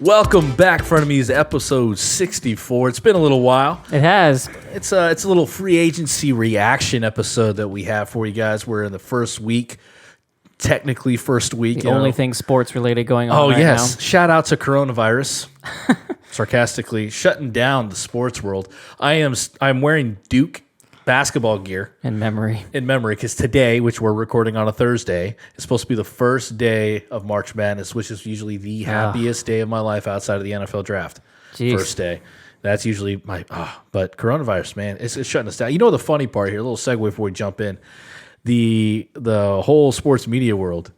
Welcome back, Frenemies, episode 64. It's been a little while. It has. It's a little free agency reaction episode that we have for you guys. We're in the first week, technically first week. The only thing sports related going on. Oh, right yes. now. Shout out to coronavirus. Sarcastically, shutting down the sports world. I'm wearing Duke basketball gear. In memory. Because today, which we're recording on a Thursday, is supposed to be the first day of March Madness, which is usually the happiest day of my life outside of the NFL draft. Jeez. First day. That's usually my, but coronavirus, man, it's shutting us down. You know the funny part here, a little segue before we jump in. The whole sports media world,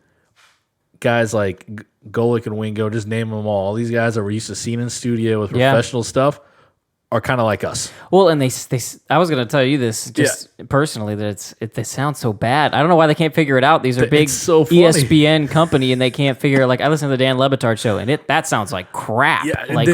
guys like Golick and Wingo, just name them all. All these guys that we're used to seeing in studio with professional stuff are kind of like us. Well, and they I was going to tell you this just personally that they sound so bad. I don't know why they can't figure it out. These are big so funny. ESPN company, and they can't figure it. Like I listened to the Dan Le Batard show, and that sounds like crap. Yeah, like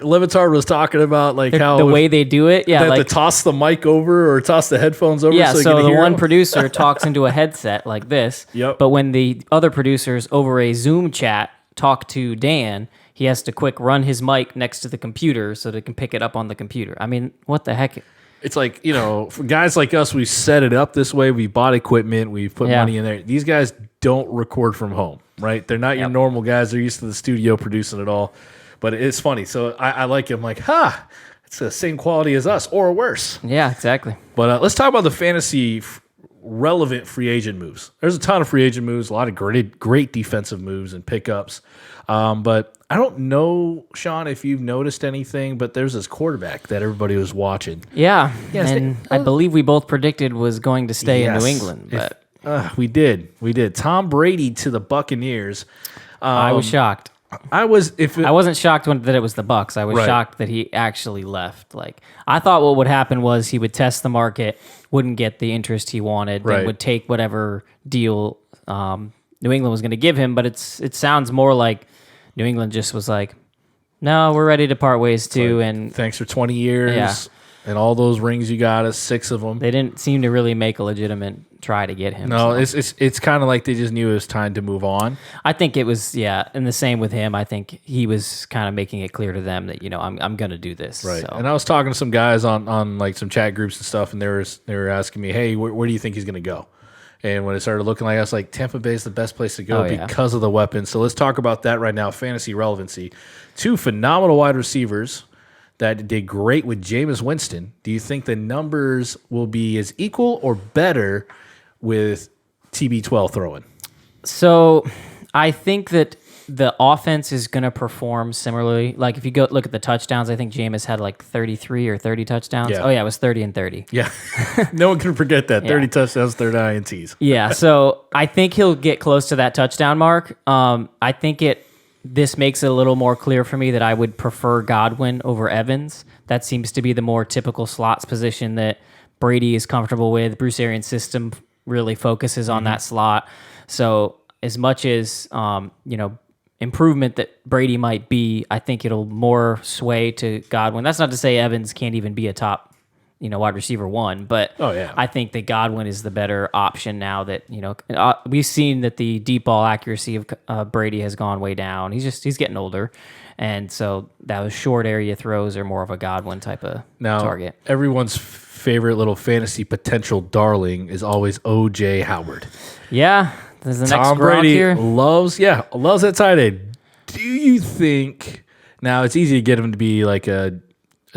Le Batard was talking about like how the way they do it. Yeah, they have like to toss the mic over or toss the headphones over. yeah. So, So you can the hear one them. producer talks into a headset like this. Yep. But when the other producers over a Zoom chat talk to Dan, he has to quick run his mic next to the computer so they can pick it up on the computer. I mean, what the heck? It's like, for guys like us, we set it up this way. We bought equipment. We put money in there. These guys don't record from home, right? They're not your normal guys. They're used to the studio producing it all. But it's funny. So I like it. I'm like, it's the same quality as us or worse. Yeah, exactly. But let's talk about the fantasy relevant free agent moves. There's a ton of free agent moves, a lot of great defensive moves and pickups. But I don't know, Sean, if you've noticed anything, but there's this quarterback that everybody was watching. Yeah, and I believe we both predicted was going to stay in New England. But We did. Tom Brady to the Buccaneers. I was shocked. I wasn't shocked that it was the Bucs. I was shocked that he actually left. Like I thought, what would happen was he would test the market, wouldn't get the interest he wanted, then would take whatever deal New England was going to give him. But it sounds more like New England just was like, no, we're ready to part ways too. Like, and thanks for 20 years and all those rings you got us, 6 of them. They didn't seem to really make a legitimate try to get him. No, so. it's kind of like they just knew it was time to move on. I think it was, and the same with him. I think he was kind of making it clear to them that, I'm going to do this. Right. So. And I was talking to some guys on like some chat groups and stuff, and they were asking me, hey, where do you think he's going to go? And when it started looking like, I was like, Tampa Bay is the best place to go because of the weapons. So let's talk about that right now, fantasy relevancy. 2 phenomenal wide receivers that did great with Jameis Winston. Do you think the numbers will be as equal or better with TB12 throwing? So I think that the offense is going to perform similarly. Like if you go look at the touchdowns, I think Jameis had like 33 or 30 touchdowns. Yeah. Oh, yeah, it was 30 and 30. Yeah. No one can forget that. 30 touchdowns, 30 INTs. Yeah, so I think he'll get close to that touchdown mark. I think this makes it a little more clear for me that I would prefer Godwin over Evans. That seems to be the more typical slots position that Brady is comfortable with. Bruce Arians' system really focuses on that slot. So as much as improvement that Brady might be, I think it'll more sway to Godwin. That's not to say Evans can't even be a top wide receiver 1, but I think that Godwin is the better option now that, we've seen that the deep ball accuracy of Brady has gone way down. He's getting older. And so those short area throws are more of a Godwin type of target. Everyone's favorite little fantasy potential darling is always O.J. Howard. Yeah. There's the Tom next Brady here. loves that tight end. Do you think, now it's easy to get him to be like a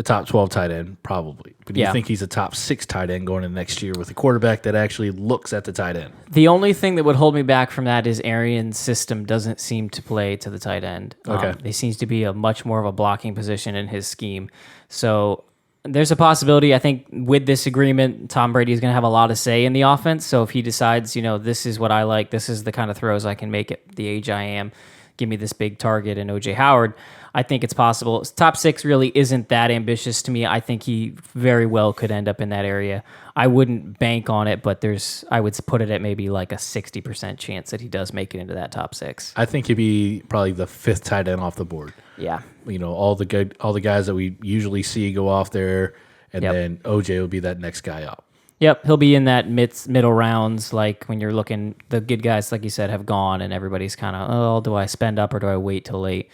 top 12 tight end, probably. But do you think he's a top 6 tight end going into next year with a quarterback that actually looks at the tight end? The only thing that would hold me back from that is Arians' system doesn't seem to play to the tight end. Okay. It seems to be a much more of a blocking position in his scheme. So there's a possibility, I think, with this agreement, Tom Brady is going to have a lot of say in the offense. So if he decides, this is what I like, this is the kind of throws I can make at the age I am, give me this big target in O.J. Howard, I think it's possible. Top 6 really isn't that ambitious to me. I think he very well could end up in that area. I wouldn't bank on it, but I would put it at maybe like a 60% chance that he does make it into that top 6. I think he'd be probably the 5th tight end off the board. Yeah. All the guys that we usually see go off there, and then OJ will be that next guy up. Yep, he'll be in that middle rounds, like when you're looking, the good guys, like you said, have gone, and everybody's kind of, do I spend up or do I wait till late?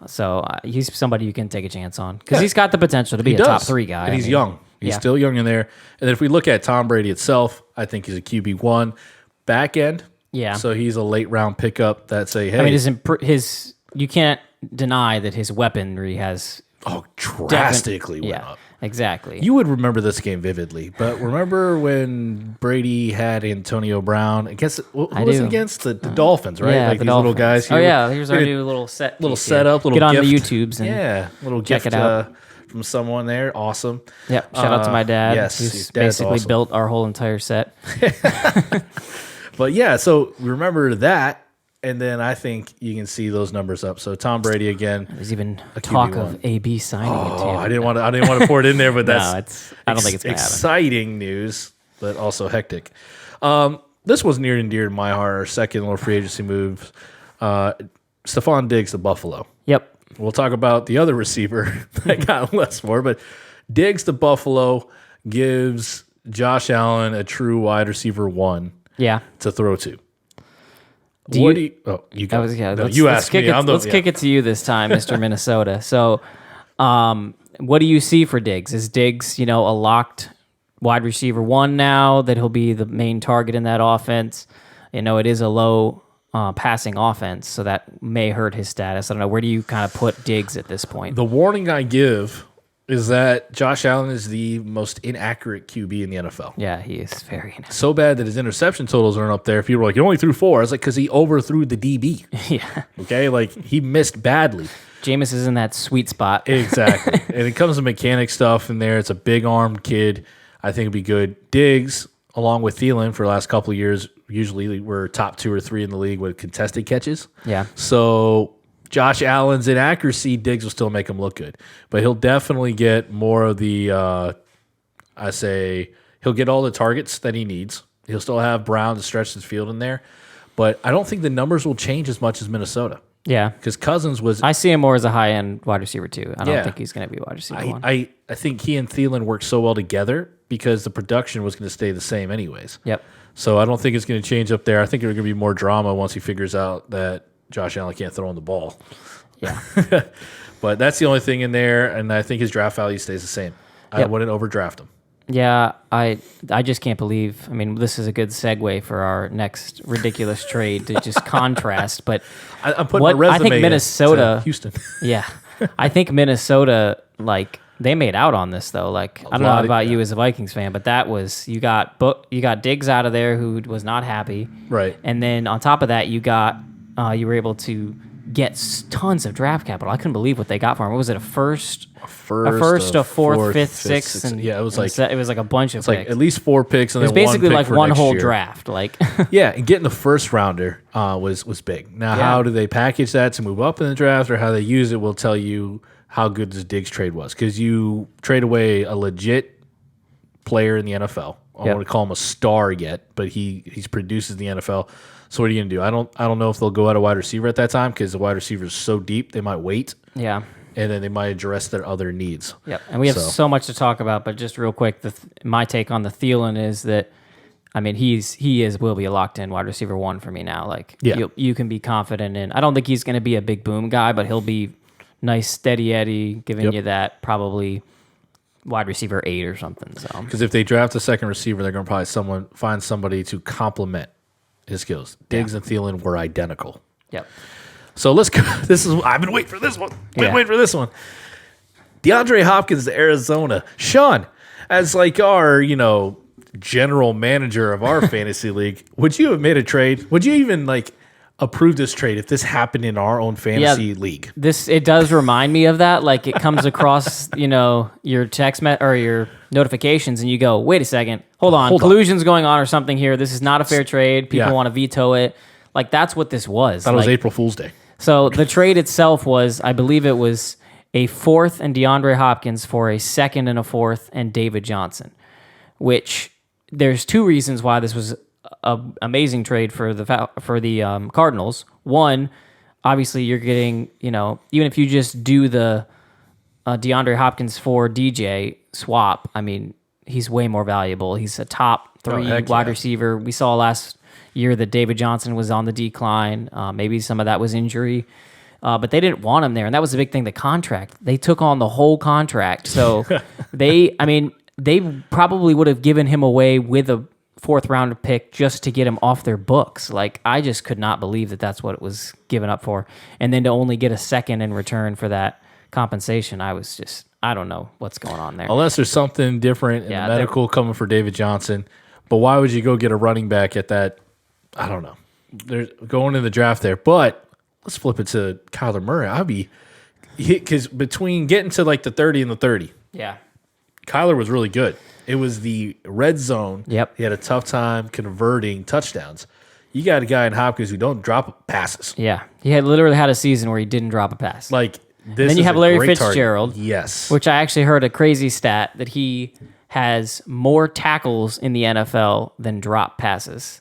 So he's somebody you can take a chance on because he's got the potential to be a top 3 guy. And he's young. He's still young in there. And then if we look at Tom Brady itself, I think he's a QB1 back end. Yeah. So he's a late round pickup that say, hey. I mean, his you can't deny that his weaponry has drastically went up. Exactly. You would remember this game vividly, but remember when Brady had Antonio Brown against who was it against the Dolphins, right? Yeah, like the these Dolphins. little guys. Here's our new little setup, little get on gift. the YouTubes and little check gift it out. from someone there. Awesome. Yep. Shout out to my dad. Yes, who's his dad's basically awesome. built our whole entire set. But yeah, so remember that, and then I think you can see those numbers up. So Tom Brady again. There's even talk of AB signing it too. I didn't want to pour it in there, but that's I don't think it's gonna happen. exciting news, but also hectic. This was near and dear to my heart. Our second little free agency move, Stephon Diggs to Buffalo. Yep. We'll talk about the other receiver that got less for, but Diggs to Buffalo gives Josh Allen a true wide receiver 1 to throw to. You go. You asked me. Let's kick it to you this time, Mr. Minnesota. So, what do you see for Diggs? Is Diggs, a locked wide receiver 1 now that he'll be the main target in that offense? It is a low passing offense, so that may hurt his status. I don't know. Where do you kind of put Diggs at this point? The warning I give is that Josh Allen is the most inaccurate QB in the NFL. Yeah, he is very inaccurate. So bad that his interception totals aren't up there. People are like, he only threw 4. I was like, because he overthrew the DB. Yeah. Okay? Like, he missed badly. Jameis is in that sweet spot. Exactly. And it comes to mechanic stuff in there. It's a big-armed kid. I think it'd be good. Diggs, along with Thielen, for the last couple of years, usually were top 2 or 3 in the league with contested catches. Yeah. So Josh Allen's inaccuracy, Diggs will still make him look good. But he'll definitely get more of the, he'll get all the targets that he needs. He'll still have Brown to stretch his field in there. But I don't think the numbers will change as much as Minnesota. Yeah. Because Cousins was... I see him more as a high-end wide receiver, too. I don't think he's going to be wide receiver 1. I think he and Thielen worked so well together because the production was going to stay the same anyways. Yep. So I don't think it's going to change up there. I think there's going to be more drama once he figures out that Josh Allen can't throw on the ball. Yeah. But that's the only thing in there, and I think his draft value stays the same. I wouldn't overdraft him. Yeah, I just can't believe. I mean, this is a good segue for our next ridiculous trade to just contrast. But I'm putting my resume I think Minnesota, to Houston. Yeah, I think Minnesota, they made out on this though. I don't know about you as a Vikings fan, but that was you got Diggs out of there who was not happy, right? And then on top of that, you were able to get tons of draft capital. I couldn't believe what they got for him. What was it? A first, a fourth, fifth, sixth, and it was like a bunch of picks. Like at least 4 picks, and it was then basically one like pick for one next whole year. draft. Yeah, and getting the first rounder was big. Now, how do they package that to move up in the draft, or how they use it will tell you how good this Diggs trade was, because you trade away a legit player in the NFL. I don't want to call him a star yet, but he's produced in the NFL. So what are you gonna do? I don't know if they'll go out a wide receiver at that time because the wide receiver is so deep. They might wait. Yeah. And then they might address their other needs. Yep. And we have so much to talk about, but just real quick, my take on the Thielen is that, I mean, will be a locked in wide receiver 1 for me now. You can be confident in. I don't think he's going to be a big boom guy, but he'll be nice, steady Eddie, giving you that probably wide receiver 8 or something. So because if they draft a second receiver, they're going to probably find somebody to complement his skills. Diggs and Thielen were identical. Yep. So let's go. I've been waiting for this one. Waiting for this one. DeAndre Hopkins to Arizona. Sean, as our, general manager of our fantasy league, would you have made a trade? Would you even approve this trade if this happened in our own fantasy league? It does remind me of that. It comes across, your text or your notifications, and you go, "Wait a second, hold on, collusion's going on or something here. This is not a fair trade. People want to veto it." That's what this was. That was April Fool's Day. So the trade itself was, I believe it was a 4th and DeAndre Hopkins for a 2nd and a 4th and David Johnson, which there's 2 reasons why this was an amazing trade for the Cardinals. One, obviously you're getting, even if you just do the DeAndre Hopkins for DJ swap, I mean, he's way more valuable. He's a top 3 wide receiver. We saw last year that David Johnson was on the decline. Maybe some of that was injury. but they didn't want him there, and that was the big thing. The contract, they took on the whole contract, so they probably would have given him away with a 4th round pick just to get him off their books. Like, I just could not believe that that's what it was given up for, and then to only get a 2nd in return for that compensation, I don't know what's going on there. Unless there's something different in the medical coming for David Johnson. But why would you go get a running back at that? I don't know. They're going in the draft there. But let's flip it to Kyler Murray. Because between getting to like the 30 and the 30, yeah, Kyler was really good. It was the red zone. Yep. He had a tough time converting touchdowns. You got a guy in Hopkins who don't drop passes. Yeah. He had literally had a season where he didn't drop a pass. Like, this then you is have a Larry great Fitzgerald. Target. Yes. Which I actually heard a crazy stat that he has more tackles in the NFL than drop passes.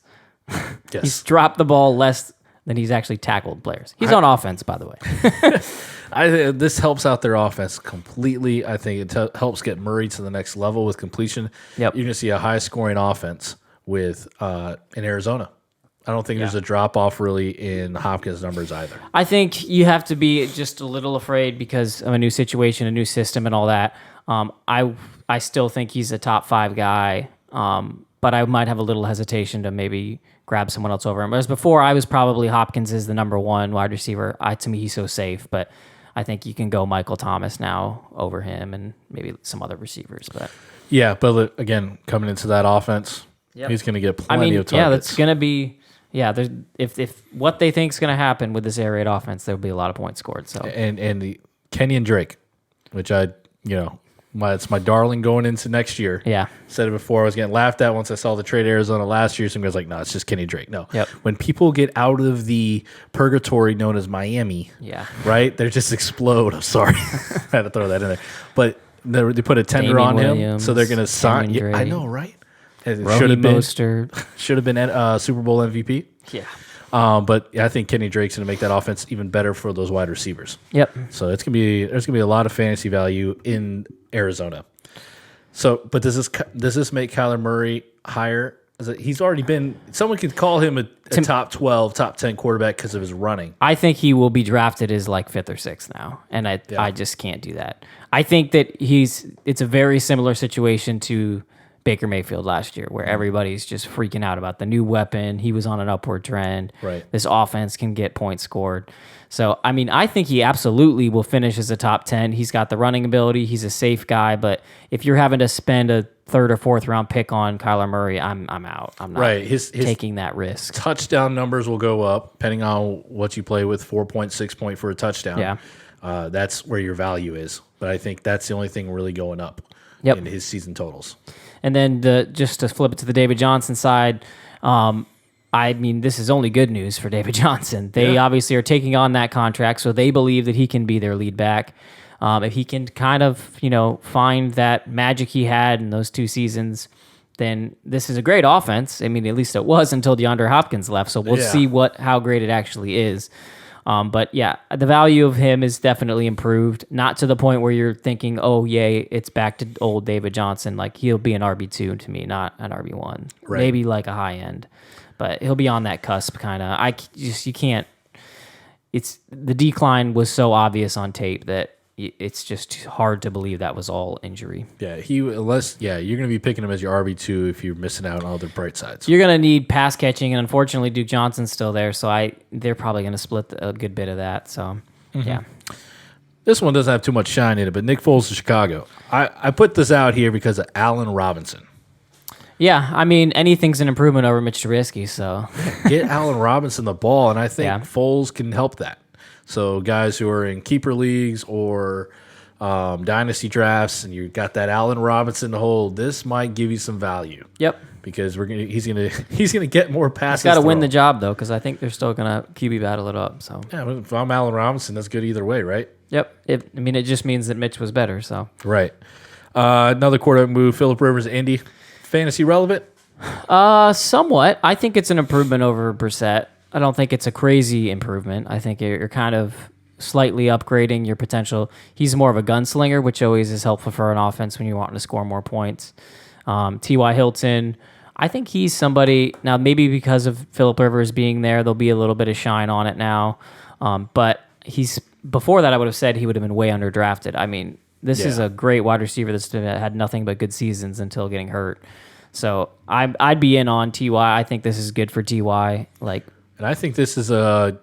Yes. He's dropped the ball less than he's actually tackled players. He's on offense, by the way. This helps out their offense completely. I think it helps get Murray to the next level with completion. Yep. You're going to see a high-scoring offense with in Arizona. I don't think there's a drop-off really in Hopkins' numbers either. I think you have to be just a little afraid because of a new situation, a new system, and all that. I still think he's a top 5 guy, but I might have a little hesitation to maybe grab someone else over him. Whereas before, I was probably Hopkins is the number 1 wide receiver. To me, he's so safe, but I think you can go Michael Thomas now over him and maybe some other receivers. But yeah, but again, coming into that offense, he's going to get plenty of targets. Yeah, that's going to be. Yeah, if what they think is going to happen with this air raid offense, there'll be a lot of points scored. So and the Kenyon Drake, which it's my darling going into next year. Yeah, said it before. I was getting laughed at once I saw the trade Arizona last year. Some guys like, no, it's just Kenny Drake. No, Yep. When people get out of the purgatory known as Miami, right, they just explode. I'm sorry, I had to throw that in there, but they put a tender Damian on Williams, him, so they're going to sign. Cameron Yeah, I Drake. know, right? Should have been Super Bowl MVP. Yeah. But I think Kenny Drake's going to make that offense even better for those wide receivers. Yep. So there's going to be a lot of fantasy value in Arizona. So, but does this make Kyler Murray higher? He's already been. Someone could call him a top 12, top 10 quarterback because of his running. I think he will be drafted as like 5th or 6th now, and I just can't do that. I think that it's a very similar situation to Baker Mayfield last year, where everybody's just freaking out about the new weapon. He was on an upward trend. Right. This offense can get points scored. So, I mean, I think he absolutely will finish as a top 10. He's got the running ability. He's a safe guy. But if you're having to spend a 3rd or 4th round pick on Kyler Murray, I'm out. I'm not his taking that risk. Touchdown numbers will go up depending on what you play with. 4.6 point for a touchdown. Yeah. That's where your value is. But I think that's the only thing really going up in his season totals. And then just to flip it to the David Johnson side, I mean, this is only good news for David Johnson. They obviously are taking on that contract, so they believe that he can be their lead back. If he can kind of, find that magic he had in those 2 seasons, then this is a great offense. I mean, at least it was until DeAndre Hopkins left, so we'll see how great it actually is. But yeah, the value of him is definitely improved. Not to the point where you're thinking, oh, yay, it's back to old David Johnson. Like, he'll be an RB2 to me, not an RB1. Right. Maybe like a high end. But he'll be on that cusp kind of. You can't. The decline was so obvious on tape that it's just hard to believe that was all injury. Yeah, you're going to be picking him as your RB2 if you're missing out on other bright sides. You're going to need pass catching, and unfortunately, Duke Johnson's still there, so they're probably going to split a good bit of that. So, yeah. This one doesn't have too much shine in it, but Nick Foles to Chicago. I put this out here because of Allen Robinson. Yeah, I mean, anything's an improvement over Mitch Trubisky, so. Get Allen Robinson the ball, and I think Foles can help that. So guys who are in keeper leagues or dynasty drafts, and you got that Allen Robinson to hold, this might give you some value. Yep. Because he's gonna get more passes. He's got to win the job though, because I think they're still gonna QB battle it up. So yeah, if I'm Allen Robinson, that's good either way, right? Yep. It just means that Mitch was better. So right. Another quarterback move. Phillip Rivers, Indy. Fantasy relevant? Somewhat. I think it's an improvement over Brissett. I don't think it's a crazy improvement. I think you're kind of slightly upgrading your potential. He's more of a gunslinger, which always is helpful for an offense when you're wanting to score more points. T.Y. Hilton, I think he's somebody, now maybe because of Phillip Rivers being there, there'll be a little bit of shine on it now. But before that I would have said he would have been way underdrafted. I mean, this is Yeah. a great wide receiver that's had nothing but good seasons until getting hurt. So I'd be in on Ty. I think this is good for Ty. Like, And I think this is a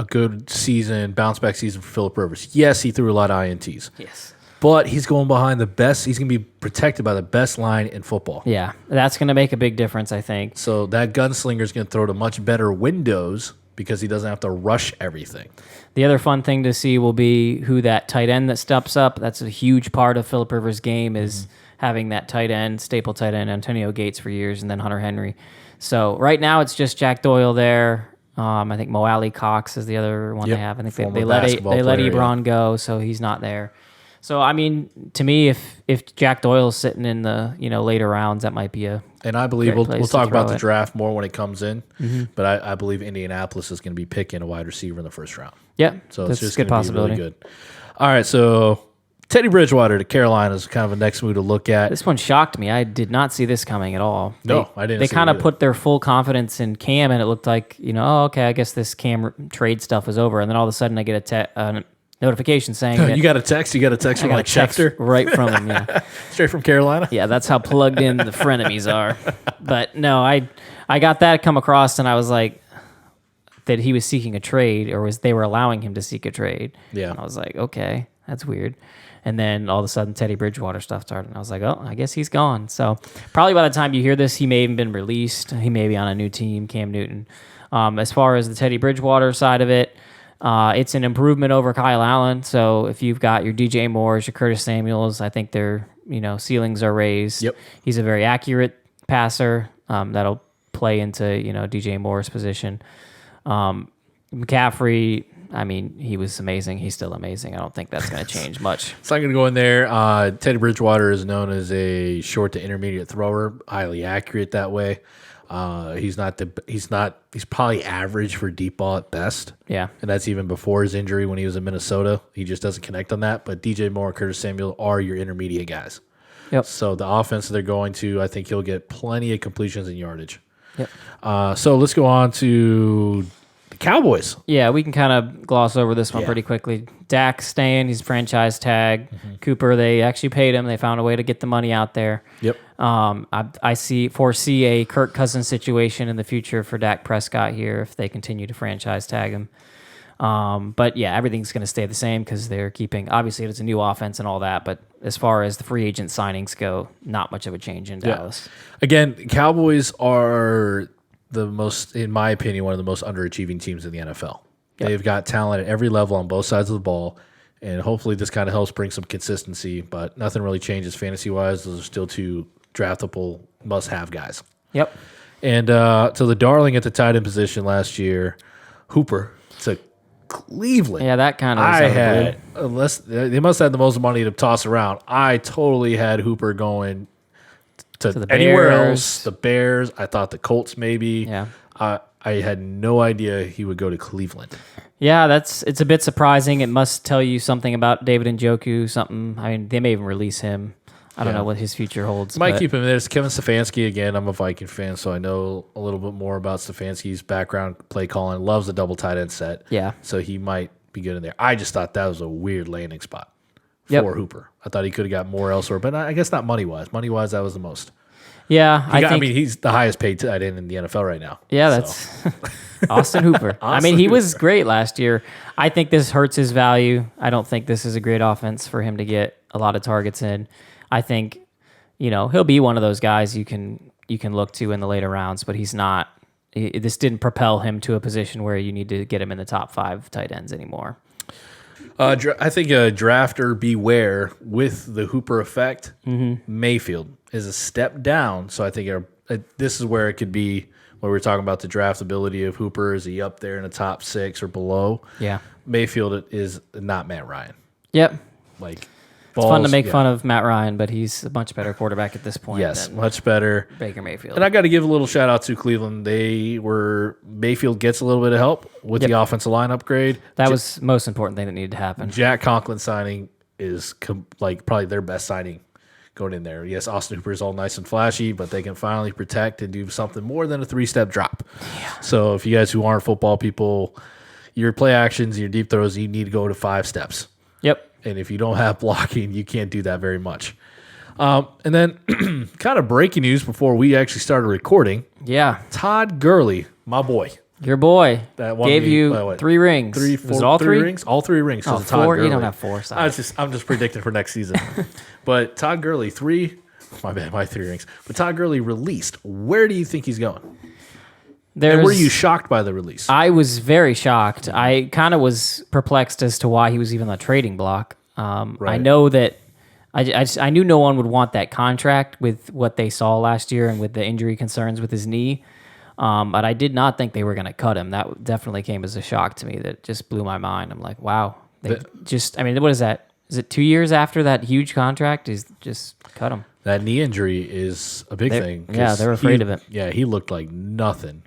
good season, bounce back season for Phillip Rivers. Yes, he threw a lot of INTs. yes. But he's going behind the best. He's going to be protected by the best line in football. Yeah, that's going to make a big difference, I think. So that gunslinger is going to throw to much better windows because he doesn't have to rush everything. The other fun thing to see will be who that tight end that steps up. That's a huge part of Phillip Rivers' game is having that tight end, staple tight end, Antonio Gates for years, and then Hunter Henry. So right now it's just Jack Doyle there. I think Mo Alley Cox is the other one Yep, they have. I think former they let basketball player, Ebron go, so he's not there. So I mean, to me, if Jack Doyle's sitting in the later rounds, that might be a And I believe great we'll place to talk about throw the it. draft more when it comes in. But I believe Indianapolis is going to be picking a wide receiver in the first round. yeah. So that's it's just a good going to be possibility. really good. All right, so Teddy Bridgewater to Carolina is kind of a next move to look at. This one shocked me. I did not see this coming at all. No, I didn't They see kind it of either. put their full confidence in Cam, and it looked like, oh, okay, I guess this Cam trade stuff is over. And then all of a sudden, I get a notification saying that You got a text? You got a text I from got like a text Schefter? right from him. Yeah, Straight from Carolina? yeah, that's how plugged in the frenemies are. But no, I got that come across, and I was like, that he was seeking a trade, or they were allowing him to seek a trade. Yeah. And I was like, okay, that's weird. And then all of a sudden, Teddy Bridgewater stuff started. And I was like, oh, I guess he's gone. So probably by the time you hear this, he may have been released. He may be on a new team, Cam Newton. As far as the Teddy Bridgewater side of it, it's an improvement over Kyle Allen. So if you've got your DJ Moores, your Curtis Samuels, I think their ceilings are raised. Yep. He's a very accurate passer that'll play into DJ Moore's position. McCaffrey, I mean, he was amazing. He's still amazing. I don't think that's going to change much. So I'm going to go in there. Teddy Bridgewater is known as a short to intermediate thrower, highly accurate that way. He's probably average for deep ball at best. Yeah. And that's even before his injury when he was in Minnesota. He just doesn't connect on that. But DJ Moore and Curtis Samuel are your intermediate guys. Yep. So the offense that they're going to, I think he'll get plenty of completions and yardage. Yep. So let's go on to the Cowboys. Yeah, we can kind of gloss over this one pretty quickly. Dak staying, he's franchise tag. Cooper, they actually paid him. They found a way to get the money out there. Yep. I foresee a Kirk Cousins situation in the future for Dak Prescott here if they continue to franchise tag him. But yeah, everything's going to stay the same because they're keeping. Obviously, it's a new offense and all that. But as far as the free agent signings go, not much of a change in Dallas. Again, Cowboys are the most, in my opinion, one of the most underachieving teams in the NFL. Yep. They've got talent at every level on both sides of the ball, and hopefully this kind of helps bring some consistency, but nothing really changes fantasy-wise. Those are still two draftable must-have guys. Yep. And to the darling at the tight end position last year, Hooper to Cleveland. Yeah, that kind of. I had, unless they must have the most money to toss around, I totally had Hooper going to the anywhere Bears. else. The Bears. I thought the Colts maybe. Yeah. I had no idea he would go to Cleveland. Yeah, it's a bit surprising. It must tell you something about David Njoku. Something. I mean, they may even release him. I don't know what his future holds. Might but- keep him there. It's Kevin Stefanski again. I'm a Viking fan, so I know a little bit more about Stefanski's background, play calling. Loves the double tight end set. Yeah. So he might be good in there. I just thought that was a weird landing spot Yep. for Hooper. I thought he could have got more elsewhere, but I guess not money wise. Money wise, that was the most. Yeah, I mean, he's the highest paid tight end in the NFL right now. Yeah, So, that's Austin Hooper. I mean, he was great last year. I think this hurts his value. I don't think this is a great offense for him to get a lot of targets in. I think, he'll be one of those guys you can look to in the later rounds, but he's not. This didn't propel him to a position where you need to get him in the top 5 tight ends anymore. I think a drafter beware with the Hooper effect. Mayfield is a step down, so I think this is where it could be. Where we're talking about the draftability of Hooper, is he up there in the top 6 or below? Yeah. Mayfield is not Matt Ryan. Yep. Like, It's fun to make fun of Matt Ryan, but he's a much better quarterback at this point Yes, than much better. Baker Mayfield. And I got to give a little shout out to Cleveland. Mayfield gets a little bit of help with the offensive line upgrade. That was the most important thing that needed to happen. Jack Conklin signing is probably their best signing going in there. Yes, Austin Hooper is all nice and flashy, but they can finally protect and do something more than a 3-step drop. Yeah. So if you guys who aren't football people, your play actions, your deep throws, you need to go to 5 steps. Yep. And if you don't have blocking, you can't do that very much. And then kind of breaking news before we actually started recording. Yeah. Todd Gurley, my boy. Your boy That won gave me, you 3 rings. Was it all 3 rings? All 3 rings. Oh, 'cause of Todd 4? You Gurley. don't have 4. Sorry. I'm just predicting for next season. But Todd Gurley, 3. My bad, my 3 rings. But Todd Gurley released. Where do you think he's going? And were you shocked by the release? I was very shocked. I kind of was perplexed as to why he was even on the trading block. I know that I knew no one would want that contract with what they saw last year and with the injury concerns with his knee. But I did not think they were going to cut him. That definitely came as a shock to me. That just blew my mind. I'm like, wow. What is that? Is it 2 years after that huge contract? Is just cut him. That knee injury is a big thing. Yeah, they're afraid of it. Yeah, he looked like nothing.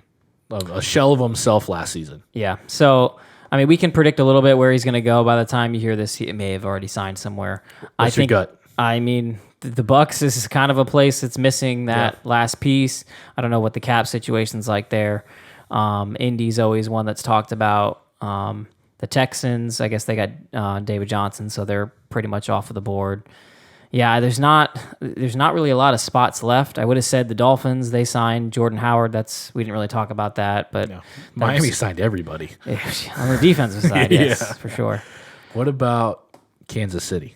A shell of himself last season. Yeah. So, I mean, we can predict a little bit where he's going to go. By the time you hear this, he may have already signed somewhere. What's your gut? I mean, the Bucks is kind of a place that's missing that last piece. I don't know what the cap situation's like there. Indy's always one that's talked about. The Texans, I guess they got David Johnson, so they're pretty much off of the board. Yeah, there's not really a lot of spots left. I would have said the Dolphins, they signed Jordan Howard. We didn't really talk about that, but Miami signed everybody. On the defensive side, yes, for sure. What about Kansas City?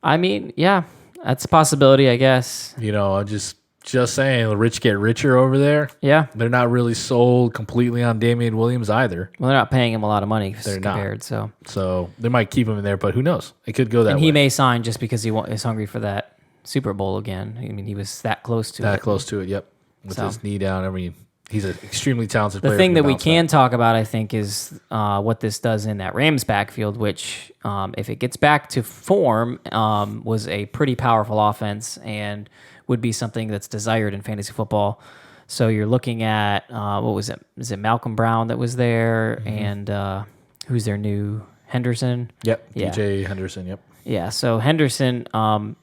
I mean, yeah, that's a possibility, I guess. I'm just saying, the rich get richer over there. Yeah. They're not really sold completely on Damian Williams either. Well, they're not paying him a lot of money They're compared, not. So they might keep him in there, but who knows? It could go that way. And he may sign just because he is hungry for that Super Bowl again. I mean, he was that close to it. Close to it, yep. With his knee down. I mean, he's an extremely talented player. The thing that we can talk about, I think, is what this does in that Rams backfield, which, if it gets back to form, was a pretty powerful offense and would be something that's desired in fantasy football. So you're looking at, what was it? Is it Malcolm Brown that was there? Mm-hmm. And who's their new Henderson? Yep, DJ Henderson, yep. Yeah, so Henderson, I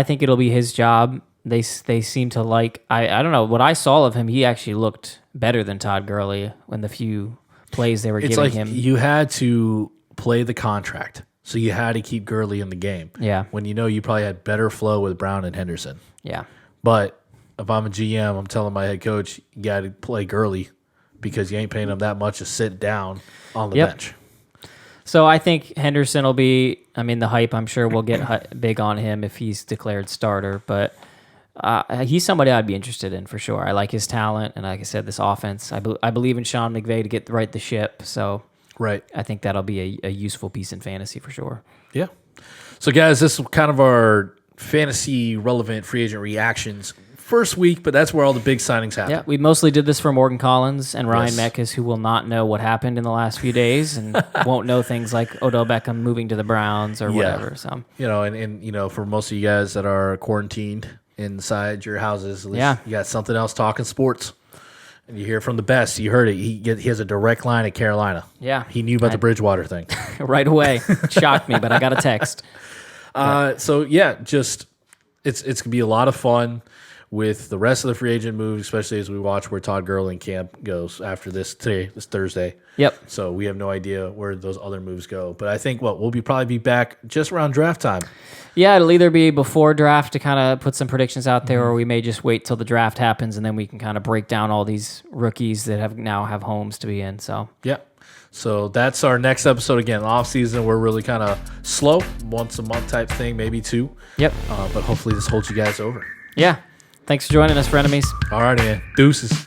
think it'll be his job. They seem to like, I don't know, what I saw of him, he actually looked better than Todd Gurley in the few plays they were giving him. You had to play the contract. So you had to keep Gurley in the game. Yeah. When you probably had better flow with Brown and Henderson. Yeah. But if I'm a GM, I'm telling my head coach, you got to play Gurley because you ain't paying him that much to sit down on the bench. So I think Henderson will be, the hype I'm sure will get big on him if he's declared starter. But he's somebody I'd be interested in for sure. I like his talent. And like I said, this offense, I believe in Sean McVay to right the ship. So right, I think that'll be a useful piece in fantasy for sure. Yeah. So, guys, this is kind of our fantasy relevant free agent reactions first week, but that's where all the big signings happen. Yeah, we mostly did this for Morgan Collins and Ryan Meckes, who will not know what happened in the last few days and won't know things like Odell Beckham moving to the Browns or whatever. So and for most of you guys that are quarantined inside your houses, at least you got something else talking sports. And you hear from the best. You heard it. He has a direct line at Carolina. Yeah. He knew about the Bridgewater thing. Right away. Shocked me, but I got a text. It's going to be a lot of fun with the rest of the free agent moves, especially as we watch where Todd Gurley camp goes after this Thursday. Yep. So we have no idea where those other moves go. But I think we'll probably be back just around draft time. Yeah, it'll either be before draft to kind of put some predictions out there, or we may just wait till the draft happens and then we can kind of break down all these rookies that now have homes to be in. So So that's our next episode. Again, off season, we're really kind of slow, once a month type thing, maybe 2. Yep. But hopefully this holds you guys over. Yeah. Thanks for joining us, frenemies. All right, man. Deuces.